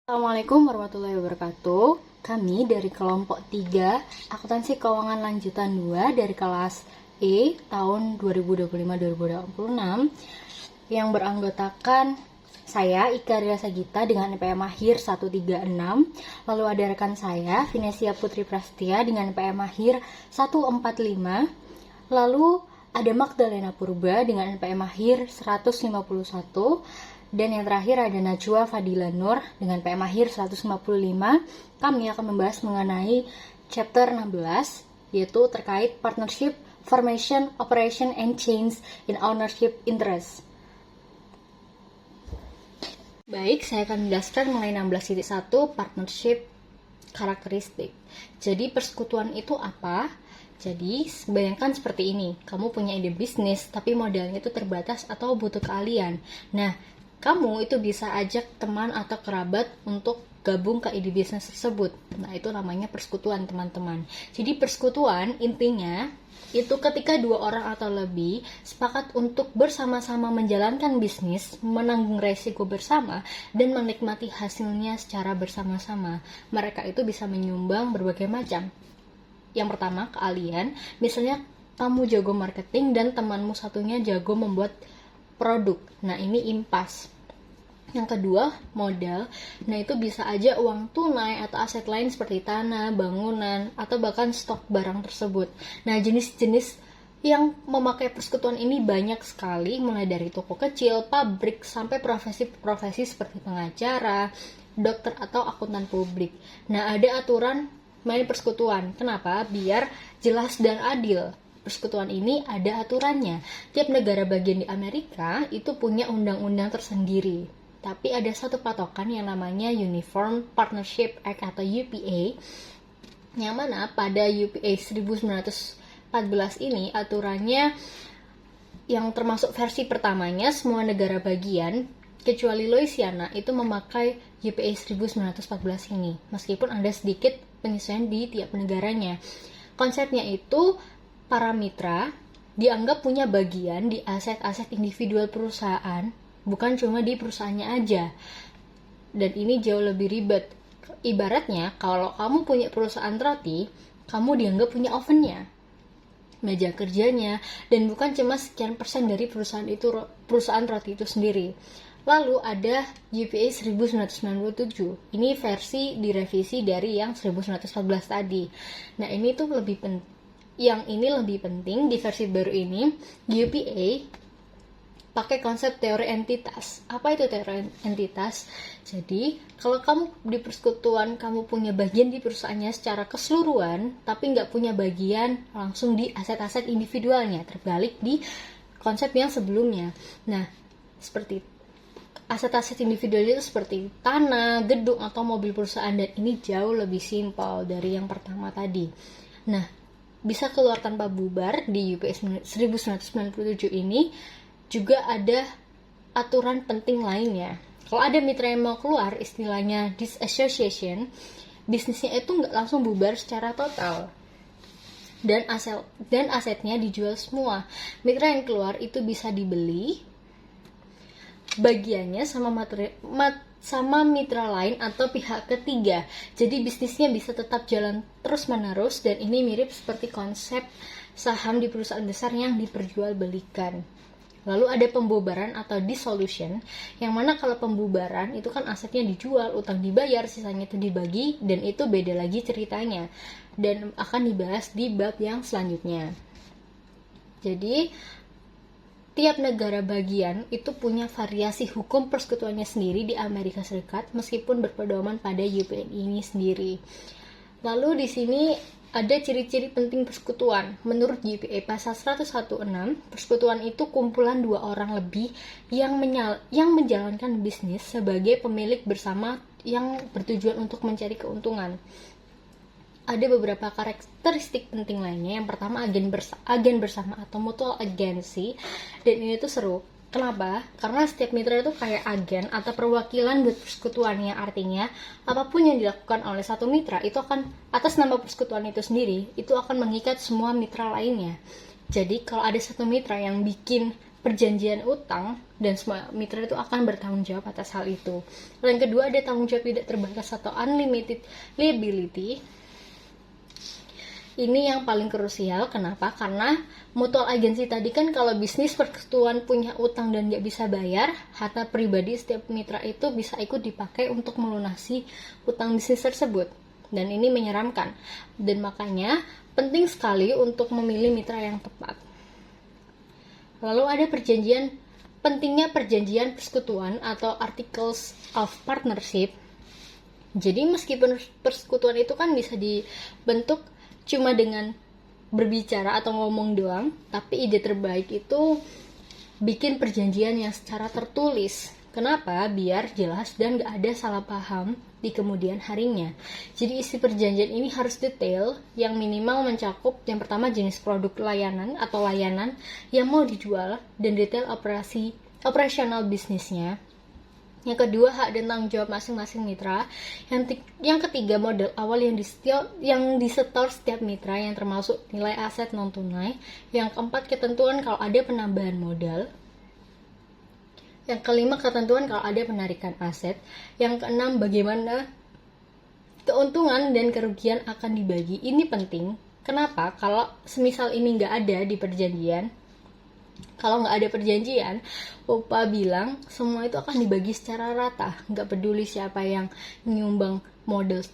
Assalamualaikum warahmatullahi wabarakatuh. Kami dari kelompok 3 Akuntansi Keuangan Lanjutan 2 dari kelas E tahun 2025-2026 yang beranggotakan saya Ika Ria Sagita dengan NPM Akhir 136, lalu ada rekan saya Vinesia Putri Prastia dengan NPM Akhir 145, lalu ada Magdalena Purba dengan NPM Akhir 151, dan yang terakhir ada Najwa Fadila Nur dengan PM Akhir 155. Kami akan membahas mengenai chapter 16, yaitu terkait Partnership, Formation, Operation, and Change in Ownership Interest. Baik, saya akan menjelaskan mengenai 16.1 Partnership Karakteristik. Jadi persekutuan itu apa? Jadi, bayangkan seperti ini, kamu punya ide bisnis, tapi modalnya itu terbatas atau butuh keahlian. Nah, kamu itu bisa ajak teman atau kerabat untuk gabung ke ide bisnis tersebut. Nah, itu namanya persekutuan, teman-teman. Jadi, persekutuan intinya itu ketika dua orang atau lebih sepakat untuk bersama-sama menjalankan bisnis, menanggung resiko bersama, dan menikmati hasilnya secara bersama-sama. Mereka itu bisa menyumbang berbagai macam. Yang pertama, keahlian. Misalnya, kamu jago marketing dan temanmu satunya jago membuat produk. Nah, ini impas. Yang kedua, modal. Nah, itu bisa aja uang tunai atau aset lain seperti tanah, bangunan, atau bahkan stok barang tersebut. Nah, jenis-jenis yang memakai persekutuan ini banyak sekali, mulai dari toko kecil, pabrik, sampai profesi-profesi seperti pengacara, dokter, atau akuntan publik. Nah, ada aturan main persekutuan. Kenapa? Biar jelas dan adil. Persekutuan ini ada aturannya. Tiap negara bagian di Amerika itu punya undang-undang tersendiri. Tapi ada satu patokan yang namanya Uniform Partnership Act atau UPA, yang mana pada UPA 1914 ini aturannya yang termasuk versi pertamanya semua negara bagian kecuali Louisiana itu memakai UPA 1914 ini. Meskipun ada sedikit penyesuaian di tiap negaranya. Konsepnya itu para mitra dianggap punya bagian di aset-aset individual perusahaan, bukan cuma di perusahaannya aja. Dan ini jauh lebih ribet. Ibaratnya, kalau kamu punya perusahaan roti, kamu dianggap punya ovennya, meja kerjanya, dan bukan cuma sekian persen dari perusahaan roti itu sendiri. Lalu ada UPA 1997. Ini versi direvisi dari yang 1914 tadi. Nah, ini tuh lebih penting. Yang ini lebih penting di versi baru ini, UPA pakai konsep teori entitas. Apa itu teori entitas? Jadi, kalau kamu di persekutuan, kamu punya bagian di perusahaannya secara keseluruhan, tapi nggak punya bagian langsung di aset-aset individualnya, terbalik di konsep yang sebelumnya. Nah, seperti aset-aset individual itu seperti tanah, gedung, atau mobil perusahaan, dan ini jauh lebih simpel dari yang pertama tadi. Nah, bisa keluar tanpa bubar di UPA 1997 ini juga ada aturan penting lainnya. Kalau ada mitra yang mau keluar, istilahnya disassociation, bisnisnya itu nggak langsung bubar secara total. Dan asetnya dijual semua. Mitra yang keluar itu bisa dibeli bagiannya sama mitra lain atau pihak ketiga. Jadi bisnisnya bisa tetap jalan terus-menerus, dan ini mirip seperti konsep saham di perusahaan besar yang diperjualbelikan. Lalu ada pembubaran atau dissolution, yang mana kalau pembubaran itu kan asetnya dijual, utang dibayar, sisanya itu dibagi, dan itu beda lagi ceritanya, dan akan dibahas di bab yang selanjutnya. Jadi tiap negara bagian itu punya variasi hukum persekutuannya sendiri di Amerika Serikat, meskipun berpedoman pada UPA ini sendiri. Lalu di sini ada ciri-ciri penting persekutuan. Menurut UPA pasal 116, persekutuan itu kumpulan dua orang lebih yang menjalankan bisnis sebagai pemilik bersama yang bertujuan untuk mencari keuntungan. Ada beberapa karakteristik penting lainnya. Yang pertama, agen bersama atau mutual agency, dan ini tuh seru. Kenapa? Karena setiap mitra itu kayak agen atau perwakilan buat persekutuan, yang artinya apapun yang dilakukan oleh satu mitra itu akan atas nama persekutuan itu sendiri, itu akan mengikat semua mitra lainnya. Jadi kalau ada satu mitra yang bikin perjanjian utang dan semua mitra itu akan bertanggung jawab atas hal itu. Lalu yang kedua ada tanggung jawab tidak terbatas atau unlimited liability. Ini yang paling krusial. Kenapa? Karena mutual agency tadi kan kalau bisnis persekutuan punya utang dan nggak bisa bayar, harta pribadi setiap mitra itu bisa ikut dipakai untuk melunasi utang bisnis tersebut. Dan ini menyeramkan. Dan makanya penting sekali untuk memilih mitra yang tepat. Lalu ada pentingnya perjanjian persekutuan atau Articles of Partnership. Jadi meskipun persekutuan itu kan bisa dibentuk cuma dengan berbicara atau ngomong doang, tapi ide terbaik itu bikin perjanjian yang secara tertulis. Kenapa? Biar jelas dan gak ada salah paham di kemudian harinya. Jadi isi perjanjian ini harus detail, yang minimal mencakup yang pertama jenis produk layanan atau layanan yang mau dijual dan detail operasional bisnisnya. Yang kedua, hak dan tanggung jawab masing-masing mitra. Yang ketiga, modal awal yang disetor setiap mitra yang termasuk nilai aset non tunai. Yang keempat, ketentuan kalau ada penambahan modal. Yang kelima, ketentuan kalau ada penarikan aset. Yang keenam, bagaimana keuntungan dan kerugian akan dibagi. Ini penting. Kenapa? Kalau semisal ini nggak ada di perjanjian, kalau nggak ada perjanjian, Opa bilang semua itu akan dibagi secara rata. Nggak peduli siapa yang nyumbang modal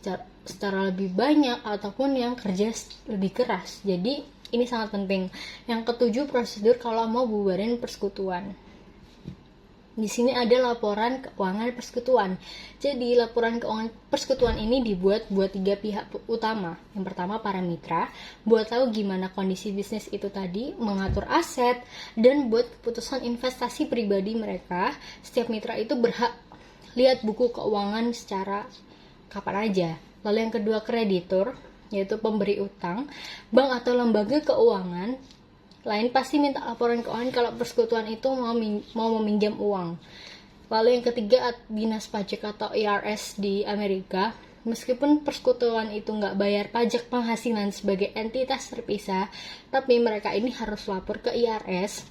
secara lebih banyak ataupun yang kerja lebih keras. Jadi ini sangat penting. Yang ketujuh, prosedur kalau mau bubarin persekutuan. Di sini ada laporan keuangan persekutuan. Jadi laporan keuangan persekutuan ini dibuat buat 3 pihak utama. Yang pertama para mitra, buat tahu gimana kondisi bisnis itu tadi, mengatur aset, dan buat keputusan investasi pribadi mereka. Setiap mitra itu berhak lihat buku keuangan secara kapan aja. Lalu yang kedua, kreditur, yaitu pemberi utang, bank atau lembaga keuangan lain pasti minta laporan keuangan kalau persekutuan itu mau meminjam uang. Lalu yang ketiga, dinas pajak atau IRS di Amerika. Meskipun persekutuan itu nggak bayar pajak penghasilan sebagai entitas terpisah, tapi mereka ini harus lapor ke IRS.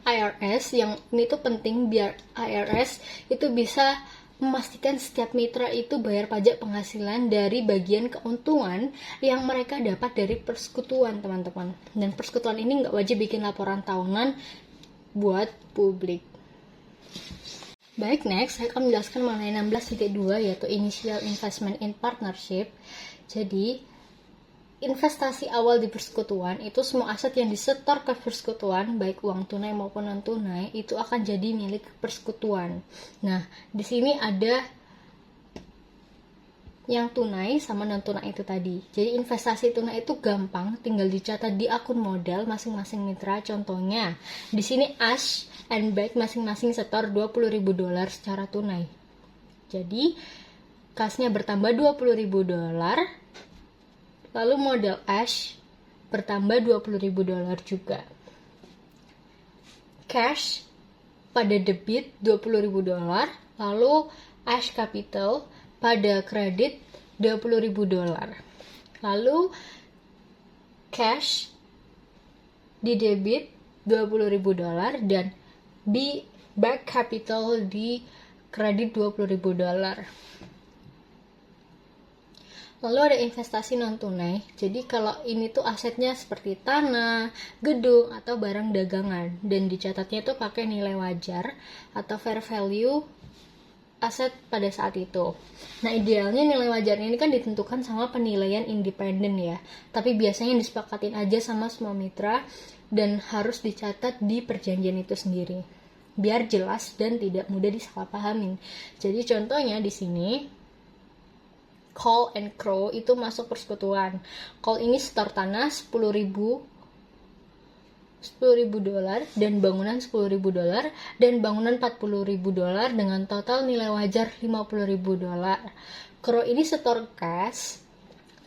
IRS yang ini tuh penting biar IRS itu bisa memastikan setiap mitra itu bayar pajak penghasilan dari bagian keuntungan yang mereka dapat dari persekutuan, teman-teman. Dan persekutuan ini nggak wajib bikin laporan tahunan buat publik. Baik, next saya akan menjelaskan mengenai 16.2 yaitu Initial Investment in Partnership. Jadi investasi awal di persekutuan itu semua aset yang disetor ke persekutuan, baik uang tunai maupun non tunai, itu akan jadi milik persekutuan. Nah, di sini ada yang tunai sama non tunai itu tadi. Jadi investasi tunai itu gampang, tinggal dicatat di akun modal masing-masing mitra. Contohnya, di sini Ash and Beck masing-masing setor $20.000 secara tunai. Jadi kasnya bertambah $20.000. Lalu modal Ash bertambah $20.000 juga. Cash pada debit $20.000, lalu Ash Capital pada kredit $20.000. Lalu cash di debit $20.000 dan di back capital di kredit $20.000. Lalu ada investasi non tunai. Jadi kalau ini tuh asetnya seperti tanah, gedung, atau barang dagangan, dan dicatatnya tuh pakai nilai wajar atau fair value aset pada saat itu. Nah, idealnya nilai wajarnya ini kan ditentukan sama penilaian independen ya. Tapi biasanya disepakatin aja sama semua mitra dan harus dicatat di perjanjian itu sendiri. Biar jelas dan tidak mudah disalahpahamin. Jadi contohnya di sini Cole and Crow itu masuk persekutuan. Cole ini setor tanah $10.000 dan bangunan $10.000 dan bangunan $40.000 dengan total nilai wajar $50.000. Crow ini setor cash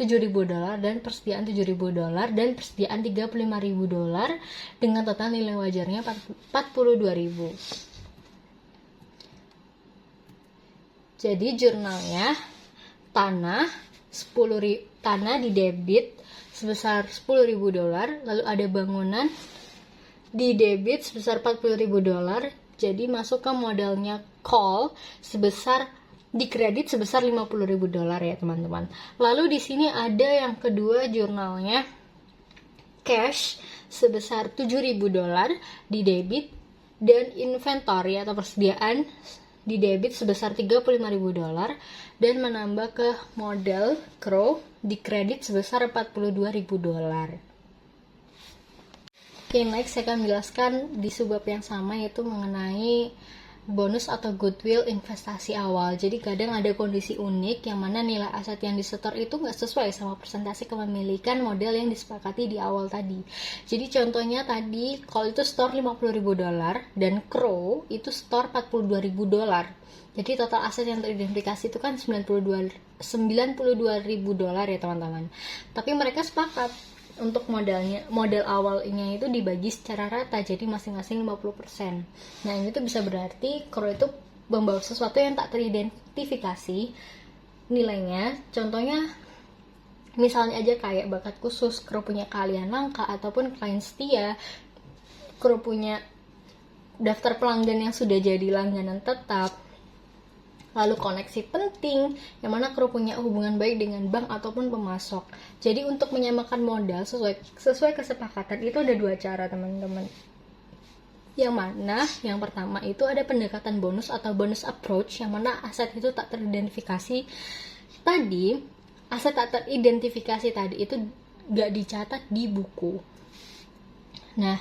$7.000 dan persediaan $7.000 dan persediaan $35.000 dengan total nilai wajarnya $42.000. Jadi jurnalnya tanah di debit sebesar $10.000, lalu ada bangunan di debit sebesar $40.000, jadi masuk ke modalnya call sebesar di kredit sebesar $50.000 ya teman-teman. Lalu di sini ada yang kedua jurnalnya cash sebesar $7.000 di debit, dan inventory atau persediaan di debit sebesar $35.000 dan menambah ke modal Crow di kredit sebesar $42.000. Oke, next saya akan menjelaskan di subbab yang sama, yaitu mengenai bonus atau goodwill investasi awal. Jadi kadang ada kondisi unik yang mana nilai aset yang disetor itu nggak sesuai sama persentase kepemilikan model yang disepakati di awal tadi. Jadi contohnya tadi kalau itu store $50.000 dan Crow itu store $42.000. Jadi total aset yang teridentifikasi itu kan $92.000 ya teman-teman. Tapi mereka sepakat untuk modal awalnya itu dibagi secara rata, jadi masing-masing 50%. Nah ini tuh bisa berarti Crow itu membawa sesuatu yang tak teridentifikasi nilainya. Contohnya misalnya aja kayak bakat khusus, Crow punya keahlian langka, ataupun klien setia, Crow punya daftar pelanggan yang sudah jadi langganan tetap, lalu koneksi penting yang mana Crow punya hubungan baik dengan bank ataupun pemasok. Jadi untuk menyamakan modal sesuai kesepakatan itu ada dua cara teman-teman. Yang mana yang pertama itu ada pendekatan bonus atau bonus approach, yang mana aset itu tak teridentifikasi tadi, aset tak teridentifikasi tadi itu gak dicatat di buku. Nah,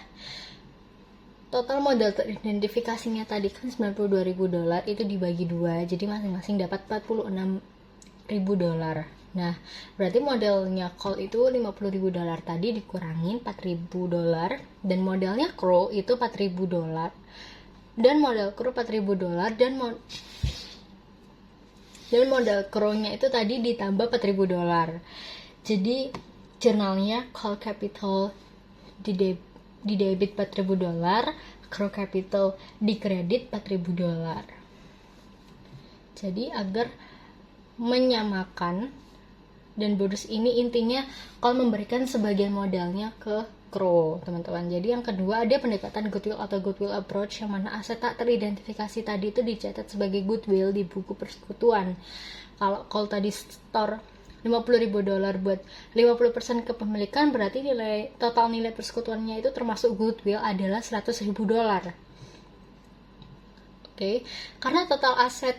total modal teridentifikasinya tadi kan $92.000, itu dibagi 2, jadi masing-masing dapat $46.000. Nah, berarti modalnya call itu $50.000 tadi dikurangin $4.000, dan modalnya Crow itu $4.000, dan modal Crow $4.000, dan modal Crow-nya itu tadi ditambah $4.000. Jadi jurnalnya call capital di debit $4.000, Crow capital di kredit $4.000. Jadi agar menyamakan, dan bonus ini intinya kalau memberikan sebagian modalnya ke Crow teman-teman. Jadi yang kedua ada pendekatan goodwill atau goodwill approach, yang mana aset tak teridentifikasi tadi itu dicatat sebagai goodwill di buku persekutuan. Kalau tadi store $50.000 buat 50% kepemilikan, berarti total nilai persekutuannya itu termasuk goodwill adalah $100.000. Oke, karena total aset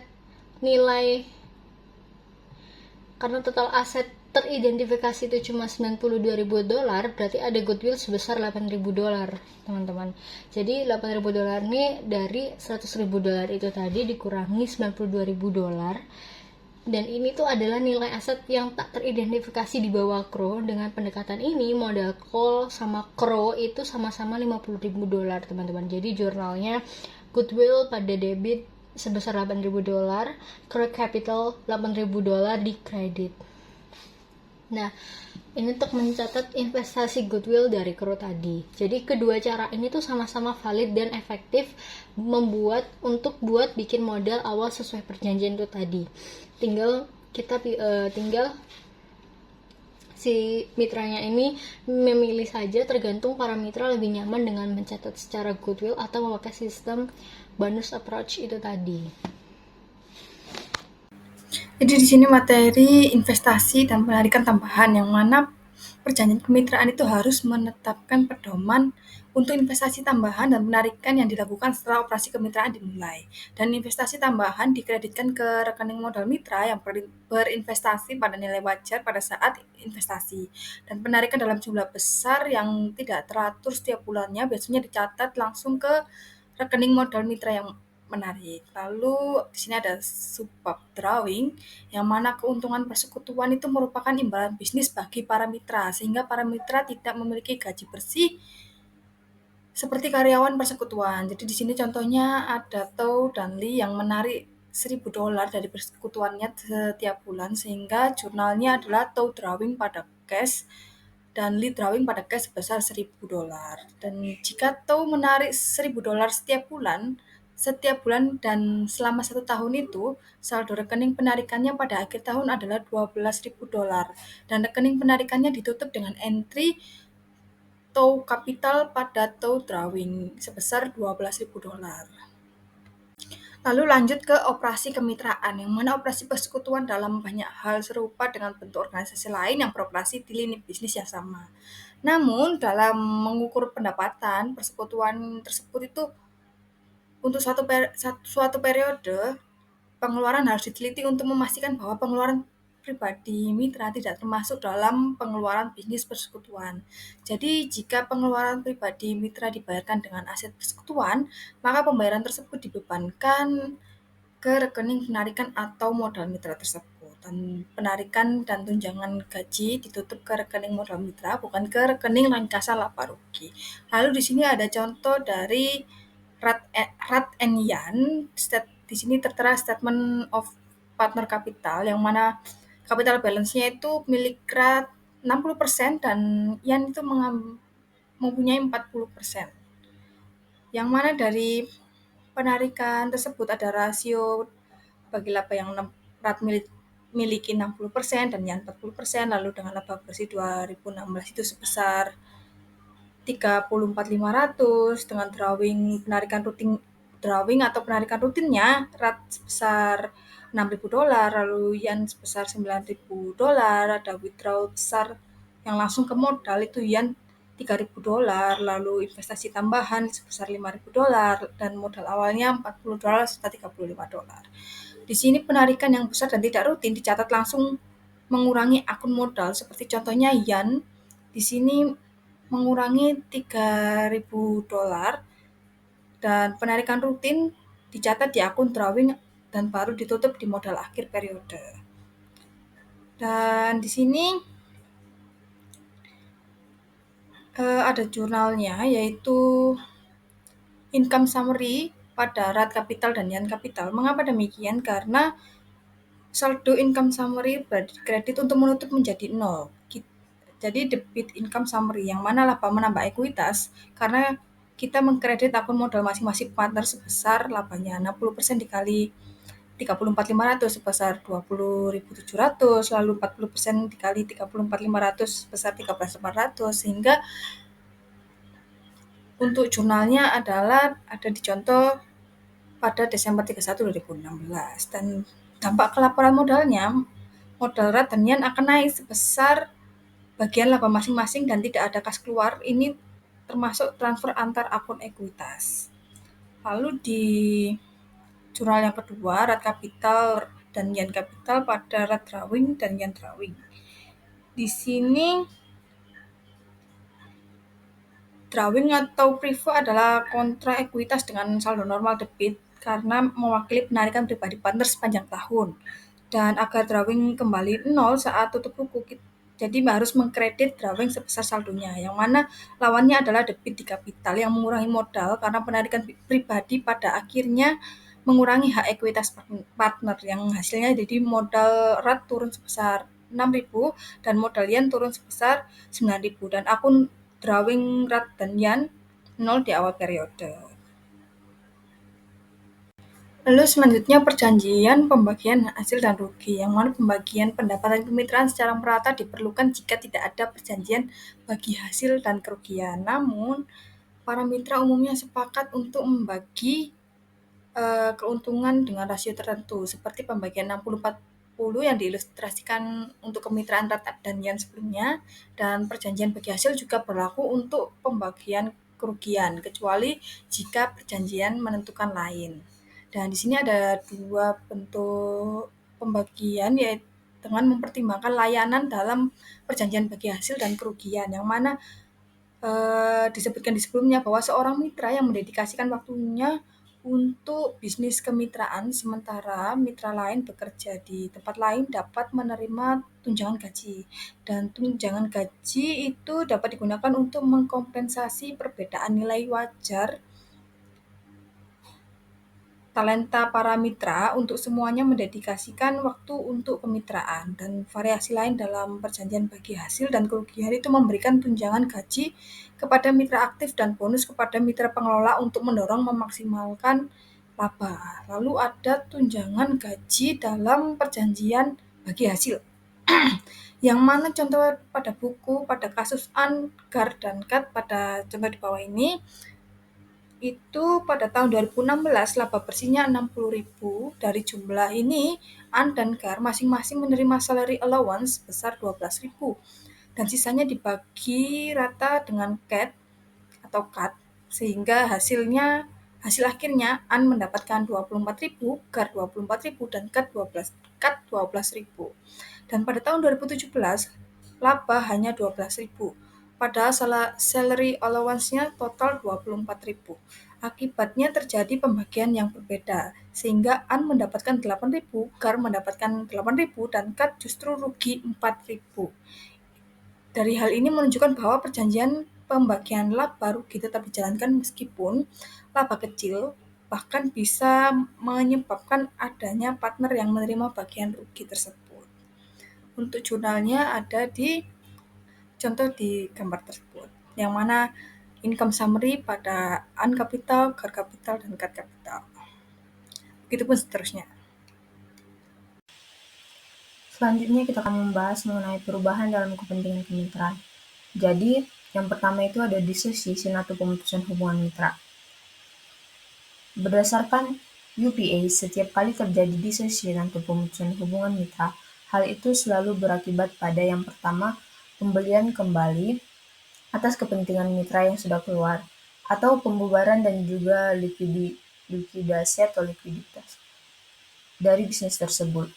teridentifikasi itu cuma $92.000, berarti ada goodwill sebesar $8.000 teman-teman. Jadi $8.000 ini dari $100.000 itu tadi dikurangi $92.000, dan ini tuh adalah nilai aset yang tak teridentifikasi di bawah Crow. Dengan pendekatan ini modal call sama Crow itu sama-sama $50.000 teman-teman. Jadi jurnalnya goodwill pada debit sebesar $8.000, Crow capital $8.000 di kredit. Nah, ini untuk mencatat investasi goodwill dari Crow tadi. Jadi kedua cara ini tuh sama-sama valid dan efektif untuk bikin modal awal sesuai perjanjian itu tadi. Tinggal si mitranya ini memilih saja, tergantung para mitra lebih nyaman dengan mencatat secara goodwill atau memakai sistem bonus approach itu tadi. Jadi di sini materi investasi dan penarikan tambahan, yang mana perjanjian kemitraan itu harus menetapkan pedoman untuk investasi tambahan dan penarikan yang dilakukan setelah operasi kemitraan dimulai. Dan investasi tambahan dikreditkan ke rekening modal mitra yang berinvestasi pada nilai wajar pada saat investasi. Dan penarikan dalam jumlah besar yang tidak teratur setiap bulannya biasanya dicatat langsung ke rekening modal mitra yang menarik. Lalu di sini ada subbab drawing, yang mana keuntungan persekutuan itu merupakan imbalan bisnis bagi para mitra, sehingga para mitra tidak memiliki gaji bersih seperti karyawan persekutuan. Jadi di sini contohnya ada Tow dan Lee yang menarik $1.000 dari persekutuannya setiap bulan, sehingga jurnalnya adalah Tow drawing pada cash dan Lee drawing pada cash sebesar $1.000. Dan jika Tow menarik $1.000 setiap bulan dan selama 1 tahun itu, saldo rekening penarikannya pada akhir tahun adalah $12.000, dan rekening penarikannya ditutup dengan entry atau kapital pada tow drawing sebesar $12.000. Lalu lanjut ke operasi kemitraan, yang mana operasi persekutuan dalam banyak hal serupa dengan bentuk organisasi lain yang beroperasi di lini bisnis yang sama. Namun, dalam mengukur pendapatan, persekutuan tersebut itu untuk suatu periode, pengeluaran harus diteliti untuk memastikan bahwa pengeluaran pribadi mitra tidak termasuk dalam pengeluaran bisnis persekutuan. Jadi, jika pengeluaran pribadi mitra dibayarkan dengan aset persekutuan, maka pembayaran tersebut dibebankan ke rekening penarikan atau modal mitra tersebut. Dan penarikan dan tunjangan gaji ditutup ke rekening modal mitra, bukan ke rekening ringkasa laba rugi. Lalu di sini ada contoh dari Rat and Yan. Di sini tertera statement of partner capital, yang mana capital balance-nya itu milik Rat 60% dan Yan itu mempunyai 40%. Yang mana dari penarikan tersebut ada rasio bagi laba yang Rat miliki 60% dan Yan 40%, lalu dengan laba bersih 2016 itu sebesar 34.500, dengan drawing atau penarikan rutinnya Rat sebesar $6.000, lalu Yan sebesar $9.000, ada withdraw besar yang langsung ke modal itu Yan $3.000, lalu investasi tambahan sebesar $5.000 dan modal awalnya $40 serta $35. Di sini penarikan yang besar dan tidak rutin dicatat langsung mengurangi akun modal, seperti contohnya Yan di sini mengurangi $3.000 dan penarikan rutin dicatat di akun drawing dan baru ditutup di modal akhir periode. Dan di sini ada jurnalnya, yaitu income summary pada Rat Capital dan Yan Capital. Mengapa demikian? Karena saldo income summary kredit untuk menutup menjadi 0. Jadi debit income summary, yang mana laba menambah ekuitas karena kita mengkredit akun modal masing-masing partner sebesar labanya 60% dikali 34.500 sebesar 20.700, lalu 40% dikali 34.500 sebesar 13.800, sehingga untuk jurnalnya adalah ada di contoh pada Desember 31, 2016. Dan dampak ke laporan modalnya, modal Rat dan Yan akan naik sebesar bagian laba masing-masing dan tidak ada kas keluar. Ini termasuk transfer antar akun ekuitas. Lalu di jurnal yang kedua, Rat Capital dan Yan Capital pada Rat Drawing dan Yan Drawing. Di sini drawing atau prevo adalah kontra ekuitas dengan saldo normal debit karena mewakili penarikan pribadi partner sepanjang tahun. Dan agar drawing kembali 0 saat tutup buku, jadi harus mengkredit drawing sebesar saldonya, yang mana lawannya adalah debit di kapital yang mengurangi modal karena penarikan pribadi pada akhirnya mengurangi hak ekuitas partner, yang hasilnya jadi modal Rat turun sebesar 6.000 dan modal Yan turun sebesar 9.000 dan akun drawing Rat dan Yan 0 di awal periode. Lalu selanjutnya perjanjian pembagian hasil dan rugi, yang mana pembagian pendapatan kemitraan secara merata diperlukan jika tidak ada perjanjian bagi hasil dan kerugian. Namun, para mitra umumnya sepakat untuk membagi keuntungan dengan rasio tertentu, seperti pembagian 60-40 yang diilustrasikan untuk kemitraan Rat dan Yan sebelumnya, dan perjanjian bagi hasil juga berlaku untuk pembagian kerugian, kecuali jika perjanjian menentukan lain. Dan di sini ada dua bentuk pembagian, yaitu dengan mempertimbangkan layanan dalam perjanjian bagi hasil dan kerugian, yang mana disebutkan di sebelumnya bahwa seorang mitra yang mendedikasikan waktunya untuk bisnis kemitraan, sementara mitra lain bekerja di tempat lain, dapat menerima tunjangan gaji. Dan tunjangan gaji itu dapat digunakan untuk mengkompensasi perbedaan nilai wajar talenta para mitra untuk semuanya mendedikasikan waktu untuk kemitraan. Dan variasi lain dalam perjanjian bagi hasil dan kerugian itu memberikan tunjangan gaji kepada mitra aktif dan bonus kepada mitra pengelola untuk mendorong memaksimalkan laba. Lalu ada tunjangan gaji dalam perjanjian bagi hasil. Yang mana contoh pada buku, pada kasus An, Gar, dan Kat pada contoh di bawah ini, itu pada tahun 2016 laba bersihnya 60.000. Dari jumlah ini, An dan Gar masing-masing menerima salary allowance sebesar 12.000 dan sisanya dibagi rata dengan Cat sehingga hasil akhirnya An mendapatkan 24.000, Gar 24.000 dan Cat 12.000. Dan pada tahun 2017 laba hanya 12.000. Padahal salary allowance-nya total 24.000. Akibatnya terjadi pembagian yang berbeda, sehingga An mendapatkan 8.000, Gar mendapatkan 8.000, dan Kat justru rugi 4.000. Dari hal ini menunjukkan bahwa perjanjian pembagian laba rugi tetap dijalankan meskipun laba kecil bahkan bisa menyebabkan adanya partner yang menerima bagian rugi tersebut. Untuk jurnalnya ada di contoh di gambar tersebut, yang mana income summary pada An Capital, Gar Capital, dan Cat Capital. Begitupun seterusnya. Selanjutnya kita akan membahas mengenai perubahan dalam kepentingan kemitraan. Jadi, yang pertama itu ada dissociation atau pemutusan hubungan mitra. Berdasarkan UPA, setiap kali terjadi dissociation atau pemutusan hubungan mitra, hal itu selalu berakibat pada yang pertama, pembelian kembali atas kepentingan mitra yang sudah keluar, atau pembubaran dan juga likuidasi atau likuiditas dari bisnis tersebut.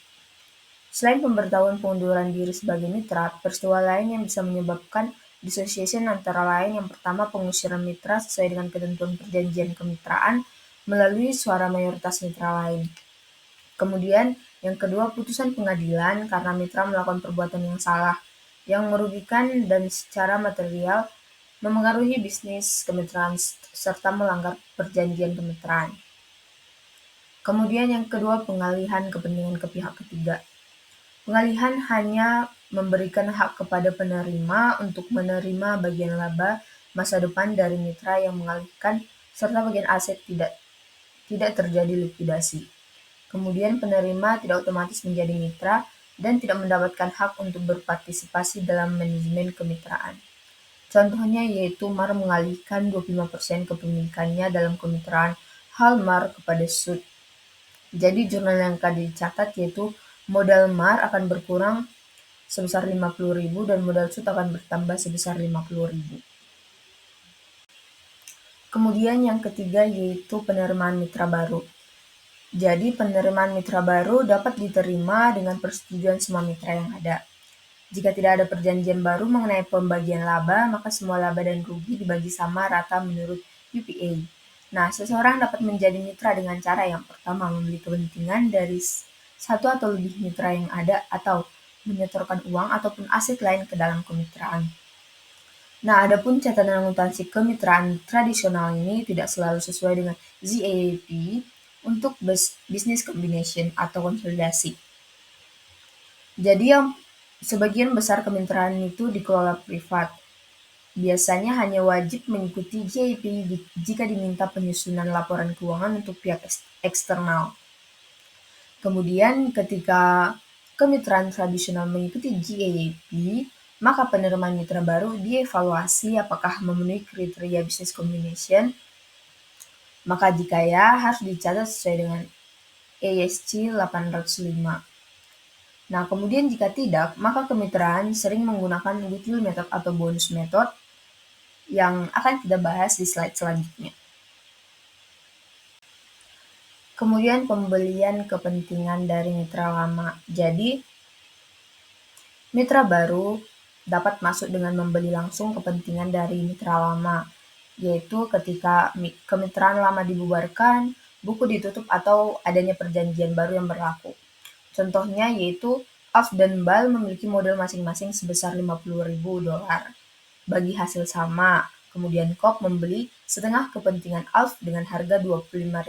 Selain pemberitahuan pengunduran diri sebagai mitra, peristiwa lain yang bisa menyebabkan dissociation antara lain yang pertama pengusiran mitra sesuai dengan ketentuan perjanjian kemitraan melalui suara mayoritas mitra lain. Kemudian yang kedua putusan pengadilan karena mitra melakukan perbuatan yang salah, yang merugikan dan secara material memengaruhi bisnis kemitraan serta melanggar perjanjian kemitraan. Kemudian yang kedua pengalihan kepentingan ke pihak ketiga. Pengalihan hanya memberikan hak kepada penerima untuk menerima bagian laba masa depan dari mitra yang mengalihkan serta bagian aset tidak terjadi likuidasi. Kemudian penerima tidak otomatis menjadi mitra dan tidak mendapatkan hak untuk berpartisipasi dalam manajemen kemitraan. Contohnya yaitu Mar mengalihkan 25% kepemilikannya dalam kemitraan Hal-Mar kepada Sud. Jadi jurnal yang akan dicatat yaitu modal Mar akan berkurang sebesar 50.000 dan modal Sud akan bertambah sebesar 50.000. Kemudian yang ketiga yaitu penerimaan mitra baru. Jadi penerimaan mitra baru dapat diterima dengan persetujuan semua mitra yang ada. Jika tidak ada perjanjian baru mengenai pembagian laba, maka semua laba dan rugi dibagi sama rata menurut UPA. Nah, seseorang dapat menjadi mitra dengan cara yang pertama membeli kepentingan dari satu atau lebih mitra yang ada atau menyetorkan uang ataupun aset lain ke dalam kemitraan. Nah, adapun catatan akuntansi kemitraan tradisional ini tidak selalu sesuai dengan GAAP untuk business combination atau konsolidasi. Jadi yang sebagian besar kemitraan itu dikelola privat. Biasanya hanya wajib mengikuti GAAP jika diminta penyusunan laporan keuangan untuk pihak eksternal. Kemudian ketika kemitraan tradisional mengikuti GAAP, maka penerimaan mitra baru dievaluasi apakah memenuhi kriteria business combination. Maka jika ya, harus dicatat sesuai dengan ESC 805. Nah, kemudian jika tidak, maka kemitraan sering menggunakan goodwill method atau bonus method yang akan kita bahas di slide selanjutnya. Kemudian pembelian kepentingan dari mitra lama. Jadi, mitra baru dapat masuk dengan membeli langsung kepentingan dari mitra lama, yaitu ketika kemitraan lama dibubarkan, buku ditutup atau adanya perjanjian baru yang berlaku. Contohnya yaitu Alf dan Bal memiliki modal masing-masing sebesar $50.000 bagi hasil sama. Kemudian Cobb membeli setengah kepentingan Alf dengan harga $25.000.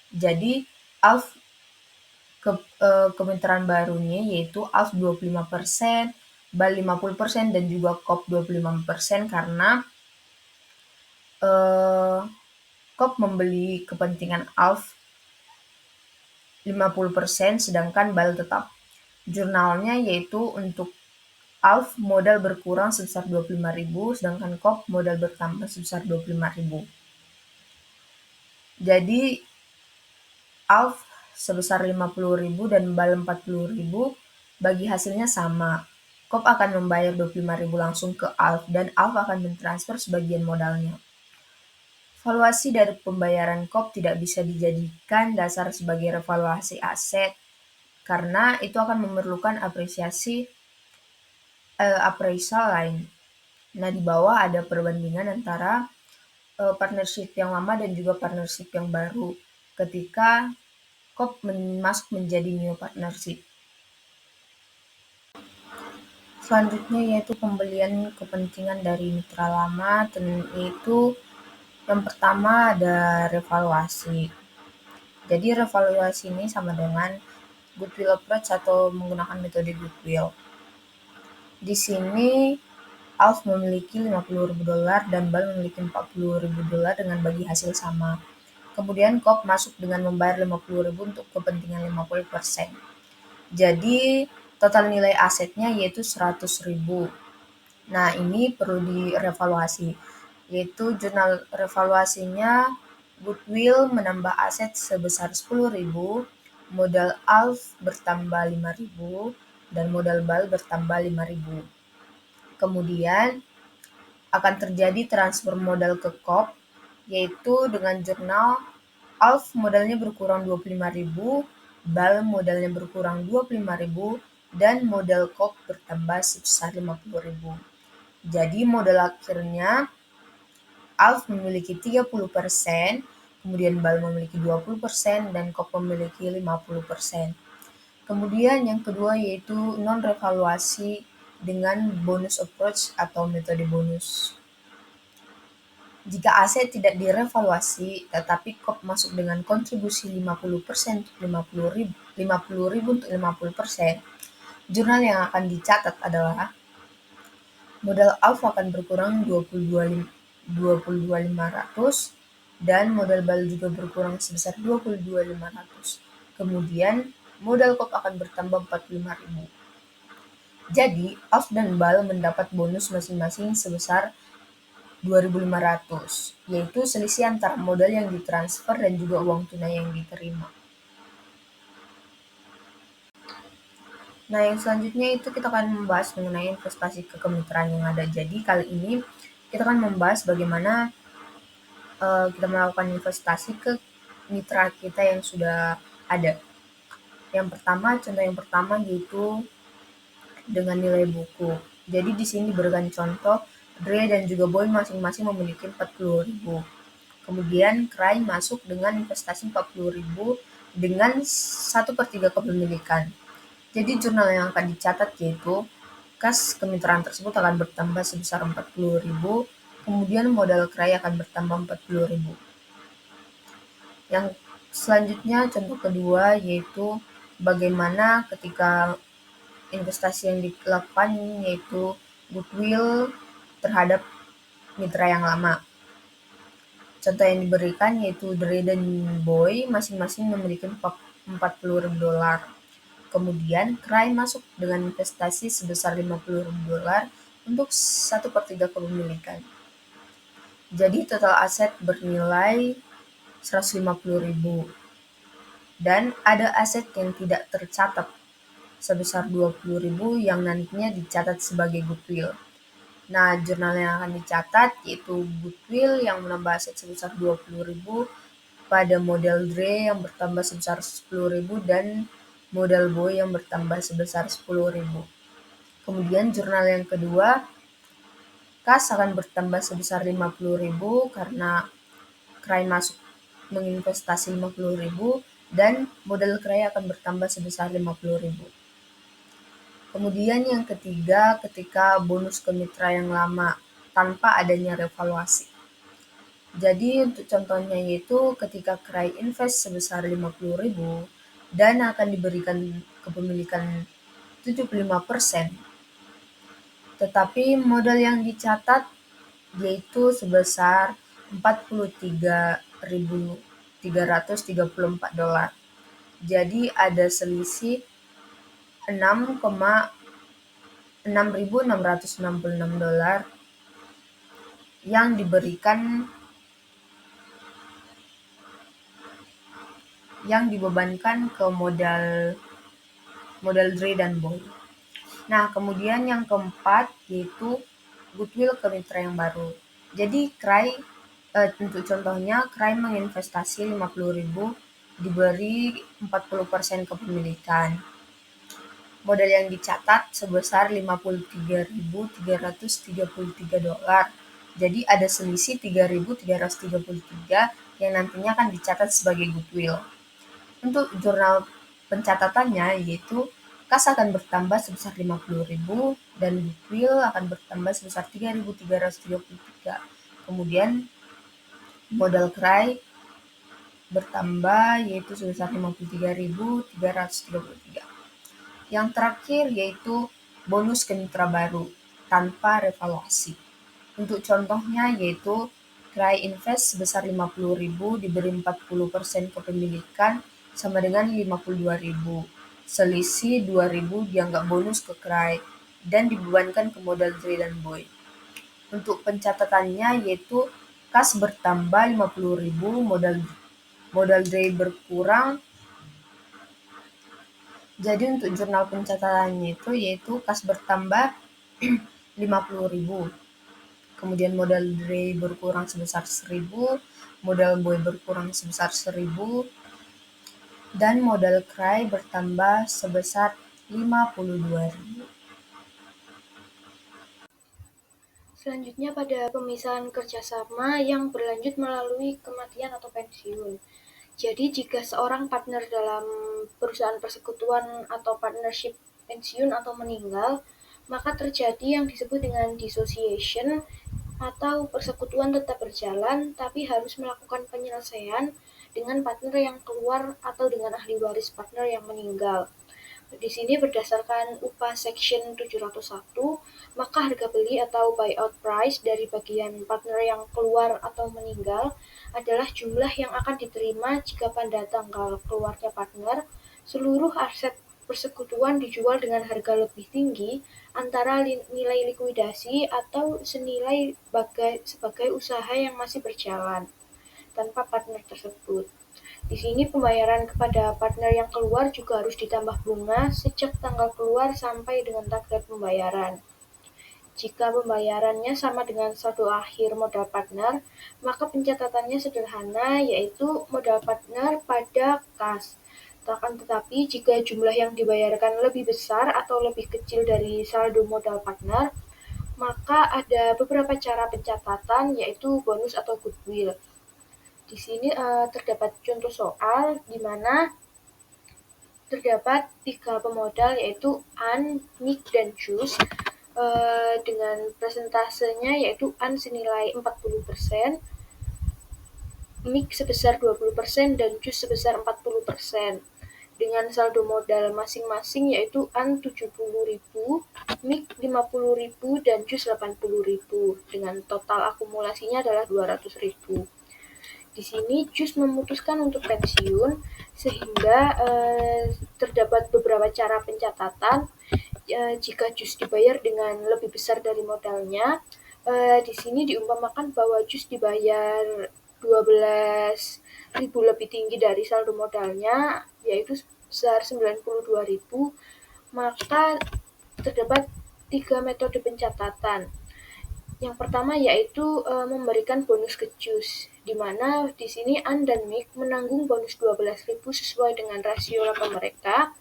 Jadi Alf kemitraan barunya yaitu Alf 25%, Bal 50% dan juga Cobb 25% karena Cobb membeli kepentingan Alf 50% sedangkan Bal tetap. jurnalnya yaitu untuk ALF modal berkurang sebesar 25.000, sedangkan KOP modal bertambah sebesar 25.000. Jadi ALF sebesar 50.000 dan BAL 40.000 bagi hasilnya sama. KOP akan membayar 25.000 langsung ke ALF dan ALF akan mentransfer sebagian modalnya. Valuasi dari pembayaran KOP tidak bisa dijadikan dasar sebagai revaluasi aset karena itu akan memerlukan appraisal lain. Nah, di bawah ada perbandingan antara partnership yang lama dan juga partnership yang baru ketika KOP masuk menjadi new partnership. Selanjutnya yaitu pembelian kepentingan dari mitra lama, yaitu yang pertama ada revaluasi. Jadi revaluasi ini sama dengan goodwill approach atau menggunakan metode goodwill. Di sini ALF memiliki $50.000 dan BAL memiliki $40.000 dengan bagi hasil sama. Kemudian KOP masuk dengan membayar 50.000 untuk kepentingan 50%. Jadi total nilai asetnya yaitu 100.000. Nah, ini perlu direvaluasi, yaitu jurnal revaluasinya goodwill menambah aset sebesar 10.000, modal ALF bertambah 5.000, dan modal BAL bertambah 5.000. Kemudian akan terjadi transfer modal ke KOP, yaitu dengan jurnal ALF modalnya berkurang 25.000, BAL modalnya berkurang 25.000, dan modal KOP bertambah sebesar 50.000. Jadi modal akhirnya ALF memiliki 30%, kemudian BAL memiliki 20%, dan KOP memiliki 50%. Kemudian yang kedua yaitu non-revaluasi dengan bonus approach atau metode bonus. Jika aset tidak direvaluasi, tetapi KOP masuk dengan kontribusi 50% untuk 50.000 untuk 50%, jurnal yang akan dicatat adalah modal ALF akan berkurang 22.500 dan modal BAL juga berkurang sebesar 22.500. Kemudian modal KOP akan bertambah 45.000. Jadi ALF dan BAL mendapat bonus masing-masing sebesar 2.500, yaitu selisih antara modal yang ditransfer dan juga uang tunai yang diterima. Nah, yang selanjutnya itu kita akan membahas mengenai investasi ke kemitraan yang ada. Jadi kali ini kita akan membahas bagaimana kita melakukan investasi ke mitra kita yang sudah ada. Contoh yang pertama yaitu dengan nilai buku. Jadi di sini diberikan contoh, Dre dan juga Boy masing-masing memiliki 40.000. Kemudian Cry masuk dengan investasi 40.000 dengan 1/3 kepemilikan. Jadi jurnal yang akan dicatat yaitu kas kemitraan tersebut akan bertambah sebesar 40.000, kemudian modal Cry akan bertambah 40.000. Yang selanjutnya contoh kedua yaitu bagaimana ketika investasi yang dilakukan yaitu goodwill terhadap mitra yang lama. Contoh yang diberikan yaitu Dre dan Boy masing-masing memiliki $40.000. Kemudian Cry masuk dengan investasi sebesar $50.000 untuk 1/3 kepemilikan. Jadi total aset bernilai 150.000 dan ada aset yang tidak tercatat sebesar 20.000 yang nantinya dicatat sebagai goodwill. Nah, jurnal yang akan dicatat yaitu goodwill yang menambah aset sebesar 20.000 pada modal Dre yang bertambah sebesar 10.000 dan modal Boy yang bertambah sebesar 10.000. Kemudian jurnal yang kedua, kas akan bertambah sebesar 50.000 karena Cry masuk menginvestasi 50.000 dan modal Cry akan bertambah sebesar 50.000. Kemudian yang ketiga, ketika bonus ke mitra yang lama tanpa adanya revaluasi. Jadi untuk contohnya yaitu ketika Cry invest sebesar 50.000 dan akan diberikan kepemilikan 75%. Tetapi modal yang dicatat yaitu sebesar $43.334. Jadi ada selisih $6,666 yang dibebankan ke modal Dre dan Boy. Nah, kemudian yang keempat yaitu goodwill ke mitra yang baru. Jadi untuk contohnya, Cry menginvestasi 50.000, diberi 40% kepemilikan. Modal yang dicatat sebesar $53.333. Jadi ada selisih 3.333 yang nantinya akan dicatat sebagai goodwill. Untuk jurnal pencatatannya yaitu kas akan bertambah sebesar 50.000 dan goodwill akan bertambah sebesar 3.333. Kemudian modal Cry bertambah yaitu sebesar 53.333. Yang terakhir yaitu bonus ke mitra baru tanpa revaluasi. Untuk contohnya yaitu Cry Invest sebesar 50.000 diberi 40% kepemilikan sama dengan 52.000. Selisih 2.000 dianggap bonus ke Cry dan dibebankan ke modal Dre dan Boy. Untuk pencatatannya yaitu kas bertambah 50.000, modal Dre berkurang. Jadi untuk jurnal pencatatannya itu yaitu kas bertambah 50.000. Kemudian modal Dre berkurang sebesar 1.000, modal Boy berkurang sebesar 1.000, dan modal Cry bertambah sebesar 52.000. Selanjutnya pada pemisahan kerjasama yang berlanjut melalui kematian atau pensiun. Jadi jika seorang partner dalam perusahaan persekutuan atau partnership pensiun atau meninggal, maka terjadi yang disebut dengan dissociation atau persekutuan tetap berjalan tapi harus melakukan penyelesaian dengan partner yang keluar atau dengan ahli waris partner yang meninggal. Di sini berdasarkan UPA Section 701, maka harga beli atau buyout price dari bagian partner yang keluar atau meninggal adalah jumlah yang akan diterima jika pada tanggal keluarnya partner, seluruh aset persekutuan dijual dengan harga lebih tinggi antara nilai likuidasi atau senilai sebagai usaha yang masih berjalan tanpa partner tersebut. Di sini pembayaran kepada partner yang keluar juga harus ditambah bunga sejak tanggal keluar sampai dengan tanggal pembayaran. Jika pembayarannya sama dengan saldo akhir modal partner, maka pencatatannya sederhana, yaitu modal partner pada kas. Akan tetapi, jika jumlah yang dibayarkan lebih besar atau lebih kecil dari saldo modal partner, maka ada beberapa cara pencatatan, yaitu bonus atau goodwill. Di sini terdapat contoh soal di mana terdapat 3 pemodal yaitu An, Nick, dan Jus dengan presentasenya yaitu An senilai 40%, Nick sebesar 20%, dan Jus sebesar 40%. Dengan saldo modal masing-masing yaitu An 70.000, Nick 50.000, dan Jus 80.000. Dengan total akumulasinya adalah 200.000. Di sini Jus memutuskan untuk pensiun sehingga terdapat beberapa cara pencatatan. Jika Jus dibayar dengan lebih besar dari modalnya, di sini diumpamakan bahwa Jus dibayar 12.000 lebih tinggi dari saldo modalnya, yaitu sebesar 92.000, maka terdapat 3 metode pencatatan. Yang pertama yaitu memberikan bonus ke Jus, di mana di sini An dan Nick menanggung bonus 12.000 sesuai dengan rasio laba mereka.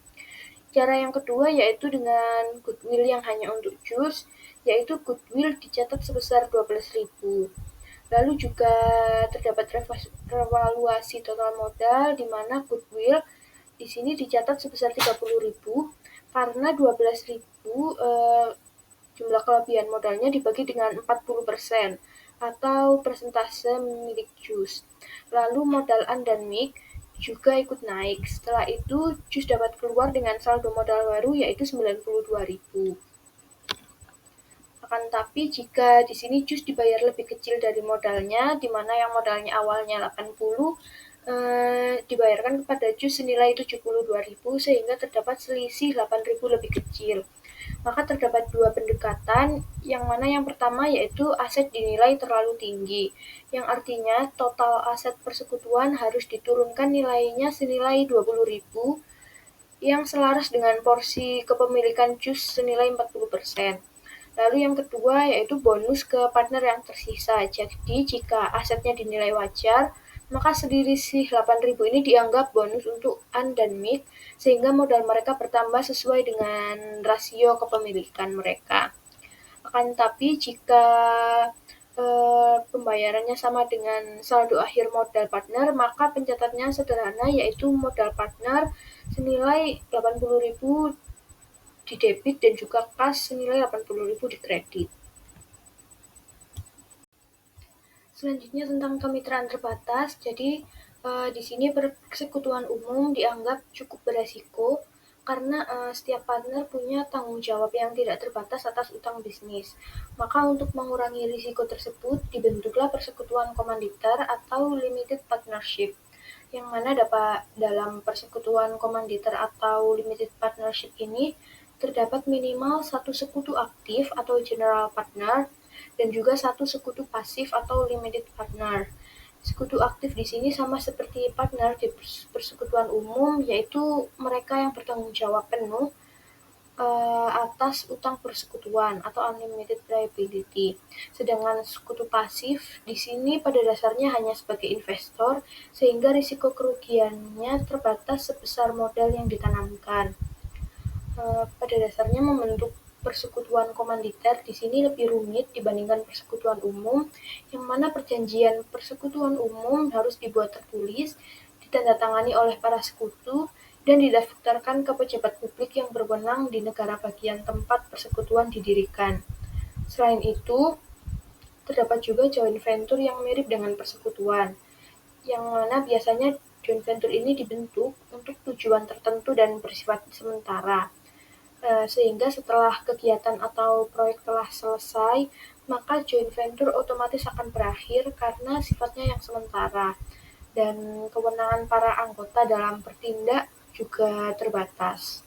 Cara yang kedua yaitu dengan goodwill yang hanya untuk Jus, yaitu goodwill dicatat sebesar 12.000. Lalu juga terdapat revaluasi total modal, di mana goodwill di sini dicatat sebesar 30.000 karena 12.000 jumlah kelebihan modalnya dibagi dengan 40% atau persentase milik Jus. Lalu modal An dan Nick juga ikut naik. Setelah itu, Jus dapat keluar dengan saldo modal baru yaitu 92.000. Akan tapi jika di sini Jus dibayar lebih kecil dari modalnya, di mana yang modalnya awalnya 80, dibayarkan kepada JUS senilai 72.000 sehingga terdapat selisih 8.000 lebih kecil. Maka terdapat dua pendekatan, yang mana yang pertama yaitu aset dinilai terlalu tinggi, yang artinya total aset persekutuan harus diturunkan nilainya senilai 20.000 yang selaras dengan porsi kepemilikan JUS senilai 40%. Lalu yang kedua yaitu bonus ke partner yang tersisa. Jadi jika asetnya dinilai wajar, maka selisih 8.000 ini dianggap bonus untuk An dan Mik, sehingga modal mereka bertambah sesuai dengan rasio kepemilikan mereka. Akan tetapi jika pembayarannya sama dengan saldo akhir modal partner, maka pencatatnya sederhana, yaitu modal partner senilai 80.000 di debit dan juga kas senilai 80.000 di kredit. Selanjutnya tentang kemitraan terbatas. Jadi di sini persekutuan umum dianggap cukup beresiko karena setiap partner punya tanggung jawab yang tidak terbatas atas utang bisnis. Maka untuk mengurangi risiko tersebut dibentuklah persekutuan komanditer atau limited partnership, yang mana dalam persekutuan komanditer atau limited partnership ini terdapat minimal satu sekutu aktif atau general partner dan juga satu sekutu pasif atau limited partner. Sekutu aktif di sini sama seperti partner di persekutuan umum, yaitu mereka yang bertanggung jawab penuh atas utang persekutuan atau unlimited liability. Sedangkan sekutu pasif di sini pada dasarnya hanya sebagai investor, sehingga risiko kerugiannya terbatas sebesar modal yang ditanamkan. Pada dasarnya membentuk persekutuan komanditer di sini lebih rumit dibandingkan persekutuan umum, yang mana perjanjian persekutuan umum harus dibuat tertulis, ditandatangani oleh para sekutu, dan didaftarkan ke pejabat publik yang berwenang di negara bagian tempat persekutuan didirikan. Selain itu, terdapat juga joint venture yang mirip dengan persekutuan, yang mana biasanya joint venture ini dibentuk untuk tujuan tertentu dan bersifat sementara. Sehingga setelah kegiatan atau proyek telah selesai, maka joint venture otomatis akan berakhir karena sifatnya yang sementara, dan kewenangan para anggota dalam bertindak juga terbatas.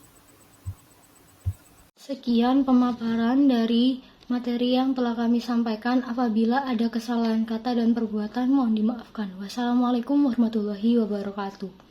Sekian pemaparan dari materi yang telah kami sampaikan. Apabila ada kesalahan kata dan perbuatan, mohon dimaafkan. Wassalamualaikum warahmatullahi wabarakatuh.